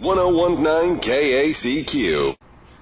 1019 KACQ.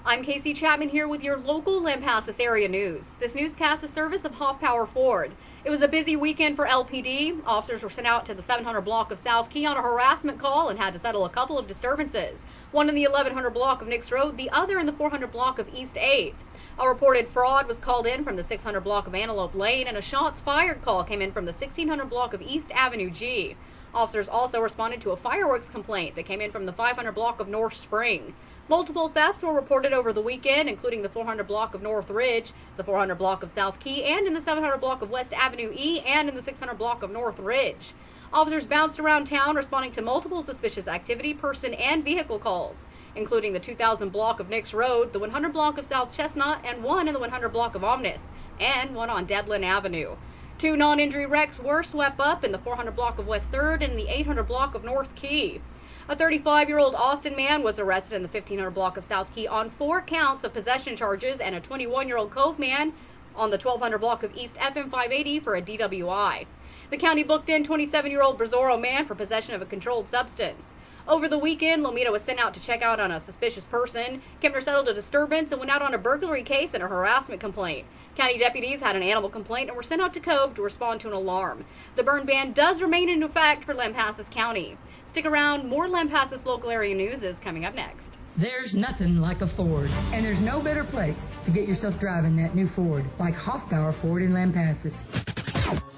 I'm Casey Chapman here with your local Lampasas area news. This newscast is service of Hoff Power Ford. It was a busy weekend for LPD. Officers were sent out to the 700 block of South Key on a harassment call and had to settle a couple of disturbances. One in the 1100 block of Nix Road, the other in the 400 block of East 8th. A reported fraud was called in from the 600 block of Antelope Lane, and a shots fired call came in from the 1600 block of East Avenue G. Officers also responded to a fireworks complaint that came in from the 500 block of North Spring. Multiple thefts were reported over the weekend, including the 400 block of North Ridge, the 400 block of South Key, and in the 700 block of West Avenue E, and in the 600 block of North Ridge. Officers bounced around town responding to multiple suspicious activity, person, and vehicle calls, including the 2000 block of Nix Road, the 100 block of South Chestnut, and one in the 100 block of Omnis, and one on Devlin Avenue. 2 non-injury wrecks were swept up in the 400 block of West 3rd and the 800 block of North Key. A 35-year-old Austin man was arrested in the 1500 block of South Key on 4 counts of possession charges, and a 21-year-old Cove man on the 1200 block of East FM 580 for a DWI. The county booked in 27-year-old Brazoro man for possession of a controlled substance. Over the weekend, Lomita was sent out to check out on a suspicious person. Kempner settled a disturbance and went out on a burglary case and a harassment complaint. County deputies had an animal complaint and were sent out to Cove to respond to an alarm. The burn ban does remain in effect for Lampasas County. Stick around, more Lampasas local area news is coming up next. There's nothing like a Ford, and there's no better place to get yourself driving that new Ford like Hoff Power Ford in Lampasas.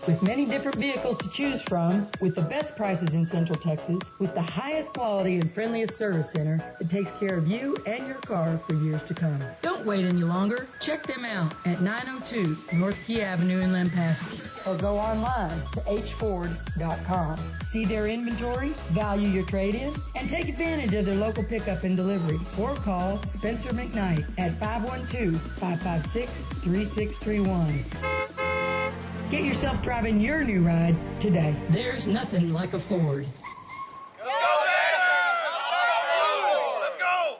With many different vehicles to choose from, with the best prices in Central Texas, with the highest quality and friendliest service center that takes care of you and your car for years to come. Don't wait any longer. Check them out at 902 North Key Avenue in Lampasas, or go online to hford.com. See their inventory, value your trade-in, and take advantage of their local pickup and delivery. Or call Spencer McKnight at 512-556-3631. Get yourself driving your new ride today. There's nothing like a Ford. Let's go, Let's go!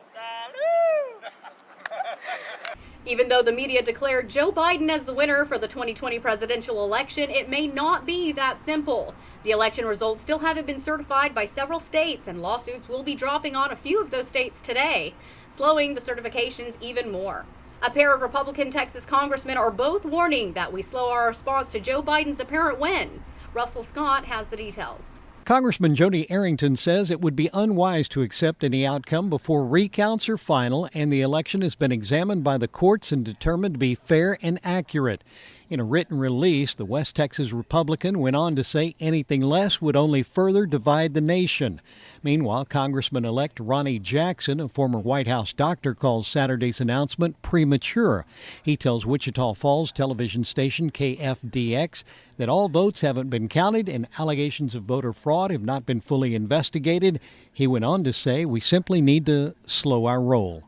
Even though the media declared Joe Biden as the winner for the 2020 presidential election, it may not be that simple. The election results still haven't been certified by several states, and lawsuits will be dropping on a few of those states today, slowing the certifications even more. A pair of Republican Texas congressmen are both warning that we slow our response to Joe Biden's apparent win. Russell Scott has the details. Congressman Joni Arrington says it would be unwise to accept any outcome before recounts are final and the election has been examined by the courts and determined to be fair and accurate. In a written release, the West Texas Republican went on to say anything less would only further divide the nation. Meanwhile, Congressman-elect Ronnie Jackson, a former White House doctor, calls Saturday's announcement premature. He tells Wichita Falls television station KFDX that all votes haven't been counted and allegations of voter fraud have not been fully investigated. He went on to say we simply need to slow our roll.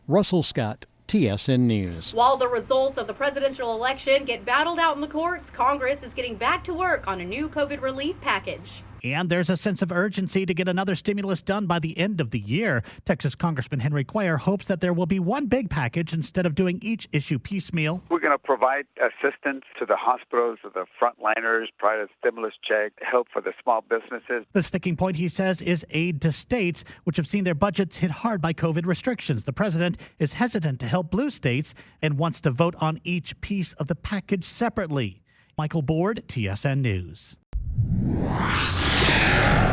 Russell Scott, TSN News. While the results of the presidential election get battled out in the courts, Congress is getting back to work on a new COVID relief package. And there's a sense of urgency to get another stimulus done by the end of the year. Texas Congressman Henry Cuellar hopes that there will be one big package instead of doing each issue piecemeal. We're going to provide assistance to the hospitals, to the frontliners, provide a stimulus check, help for the small businesses. The sticking point, he says, is aid to states, which have seen their budgets hit hard by COVID restrictions. The president is hesitant to help blue states and wants to vote on each piece of the package separately. Michael Board, TSN News.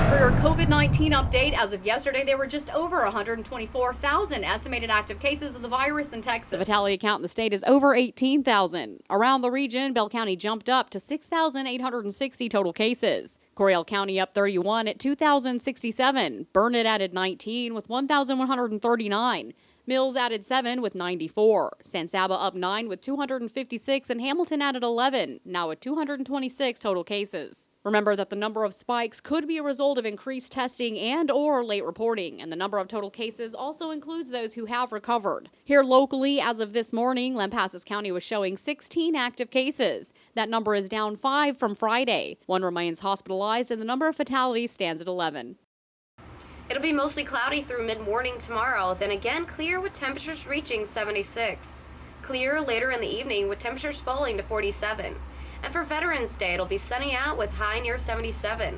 For your COVID-19 update, as of yesterday, there were just over 124,000 estimated active cases of the virus in Texas. The fatality count in the state is over 18,000. Around the region, Bell County jumped up to 6,860 total cases. Coryell County up 31 at 2,067. Burnett added 19 with 1,139. Mills added 7 with 94. San Saba up 9 with 256, and Hamilton added 11, now at 226 total cases. Remember that the number of spikes could be a result of increased testing and or late reporting, and the number of total cases also includes those who have recovered. Here locally, as of this morning, Lampasas County was showing 16 active cases. That number is down 5 from Friday. 1 remains hospitalized, and the number of fatalities stands at 11. It'll be mostly cloudy through mid-morning tomorrow, then again clear with temperatures reaching 76. Clear later in the evening with temperatures falling to 47. And for Veterans Day, it'll be sunny out with high near 77.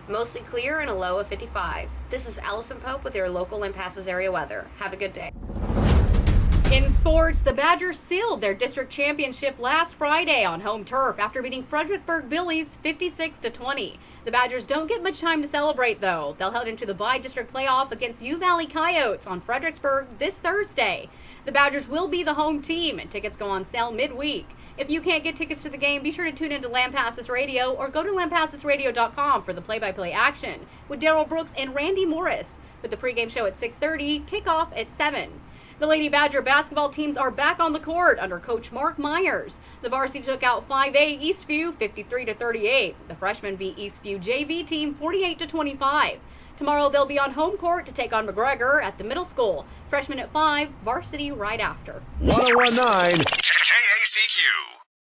Mostly clear and a low of 55. This is Allison Pope with your local Lampasas area weather. Have a good day. In sports, the Badgers sealed their district championship last Friday on home turf after beating Fredericksburg Billies 56-20. The Badgers don't get much time to celebrate, though. They'll head into the bi-district playoff against U Valley Coyotes on Fredericksburg this Thursday. The Badgers will be the home team, and tickets go on sale midweek. If you can't get tickets to the game, be sure to tune into Lampasas Radio or go to lampasasradio.com for the play-by-play action with Daryl Brooks and Randy Morris, with the pregame show at 6:30, kickoff at 7. The Lady Badger basketball teams are back on the court under Coach Mark Myers. The varsity took out 5A Eastview 53-38. The freshmen beat Eastview JV team 48-25. Tomorrow they'll be on home court to take on McGregor at the middle school. Freshmen at 5, varsity right after. 1019 KACQ.